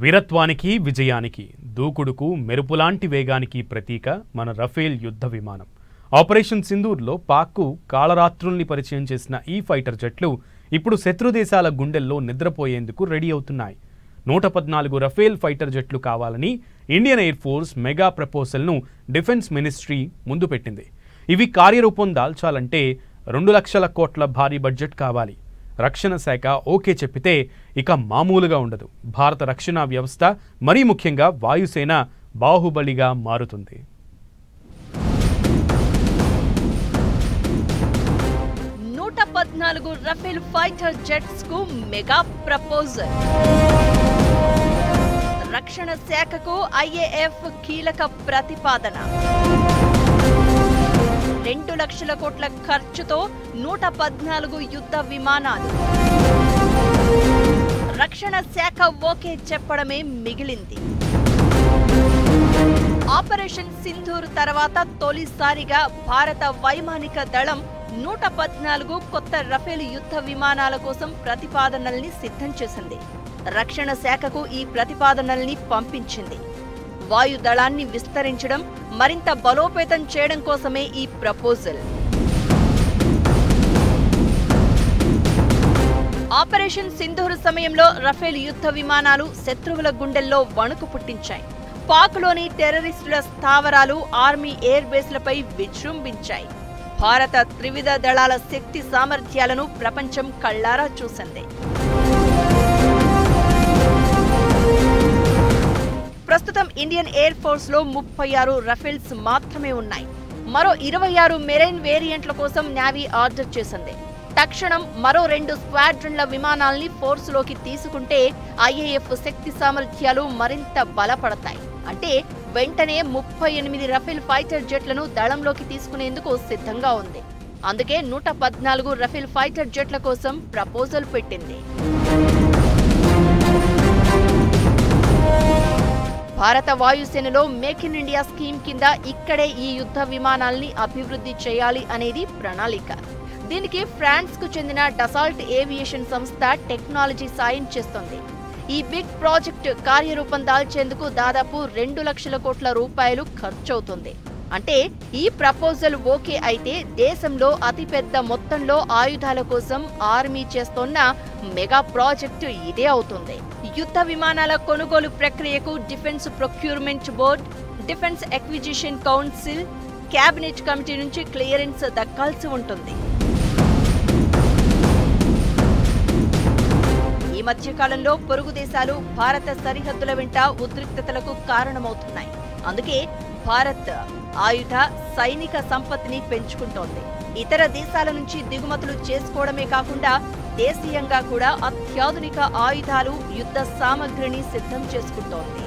వీరత్వానికి విజయానికి దూకుడుకు మెరుపులాంటి వేగానికి ప్రతీక మన రఫేల్ యుద్ధ విమానం. ఆపరేషన్ సింధూర్లో పాక్కు కాళరాత్రుల్ని పరిచయం చేసిన ఈ ఫైటర్ జెట్లు ఇప్పుడు శత్రు దేశాల గుండెల్లో నిద్రపోయేందుకు రెడీ అవుతున్నాయి. 114 రఫేల్ ఫైటర్ జెట్లు కావాలని ఇండియన్ ఎయిర్ ఫోర్స్ మెగా ప్రపోజల్ను డిఫెన్స్ మినిస్ట్రీ ముందు పెట్టింది. ఇవి కార్యరూపం దాల్చాలంటే 2 లక్షల కోట్ల భారీ బడ్జెట్ కావాలి. రక్షణ శాఖ ఓకే చెప్పితే ఇక మామూలుగా ఉండదు. భారత రక్షణ వ్యవస్థ మరీ ముఖ్యంగా వాయుసేన బాహుబలిగా మారుతుంది. రఫేల్ ఫైటర్ జెట్స్ కు మెగా ప్రపోజల్. రక్షణ శాఖకు ఐఏఎఫ్ కీలక ప్రతిపాదన. 2 లక్షల కోట్ల ఖర్చుతో 114 యుద్ధ విమానాలు. రక్షణ శాఖ ఓకే చెప్పడమే మిగిలింది. ఆపరేషన్ సింధూర్ తర్వాత తొలిసారిగా భారత వైమానిక దళం 114 కొత్త రఫేల్ యుద్ధ విమానాల కోసం ప్రతిపాదనల్ని సిద్ధం చేసింది. రక్షణ శాఖకు ఈ ప్రతిపాదనల్ని పంపించింది. వాయుదళాన్ని విస్తరించడం, మరింత బలోపేతం చేయడం కోసమే ఈ ప్రపోజల్. ఆపరేషన్ సింధూర్ సమయంలో రఫేల్ యుద్ధ విమానాలు శత్రువుల గుండెల్లో వణుకు పుట్టించాయి. పాక్లోని టెర్రరిస్టుల స్థావరాలు, ఆర్మీ ఎయిర్ బేస్లపై విజృంభించాయి. భారత త్రివిధ దళాల శక్తి సామర్థ్యాలను ప్రపంచం కళ్లారా చూసింది. ప్రస్తుతం ఇండియన్ ఎయిర్ ఫోర్స్ లో 36 రఫేల్స్ మాత్రమే ఉన్నాయి. మరో 26 మెరైన్ వేరియంట్ల కోసం నేవీ ఆర్డర్ చేసింది. తక్షణం మరో 2 స్క్వాడ్రన్ల విమానాల్ని ఫోర్స్ లోకి తీసుకుంటే ఐఏఎఫ్ శక్తి సామర్థ్యాలు మరింత బలపడతాయి. అంటే వెంటనే 38 రఫేల్ ఫైటర్ జెట్లను దళంలోకి తీసుకునేందుకు సిద్ధంగా ఉంది. అందుకే 114 రఫేల్ ఫైటర్ జెట్ల కోసం ప్రపోజల్ పెట్టింది. భారత వాయుసేనలో మేక్ ఇన్ ఇండియా స్కీమ్ కింద ఇక్కడే ఈ యుద్ధ విమానాల్ని అభివృద్ధి చేయాలి అనేది ప్రణాళిక. దీనికి ఫ్రాన్స్ కు చెందిన డసాల్ట్ ఏవియేషన్ సంస్థ టెక్నాలజీ సాయం చేస్తోంది. ఈ బిగ్ ప్రాజెక్టు కార్యరూపం దాల్చేందుకు దాదాపు 2 లక్షల కోట్ల రూపాయలు ఖర్చవుతుంది. అంటే ఈ ప్రపోజల్ ఓకే అయితే దేశంలో అతిపెద్ద మొత్తంలో ఆయుధాల కోసం ఆర్మీ చేస్తోన్న మెగా ప్రాజెక్టు ఇదే అవుతుంది. యుద్ధ విమానాల కొనుగోలు ప్రక్రియకు defence procurement board, defence acquisition council, cabinet committee నుంచి క్లియరెన్స్ దక్కాల్సి ఉంటుంది. ఈ మధ్యకాలంలో పొరుగు దేశాలు భారత సరిహద్దుల వెంట ఉద్రిక్తతలకు కారణమవుతున్నాయి. అందుకే భారత్ ఆయుధ, సైనిక సంపత్తిని పెంచుకుంటోంది. ఇతర దేశాల నుంచి దిగుమతులు చేసుకోవడమే కాకుండా దేశీయంగా కూడా అత్యాధునిక ఆయుధాలు, యుద్ధ సామగ్రిని సిద్ధం చేసుకుంటోంది.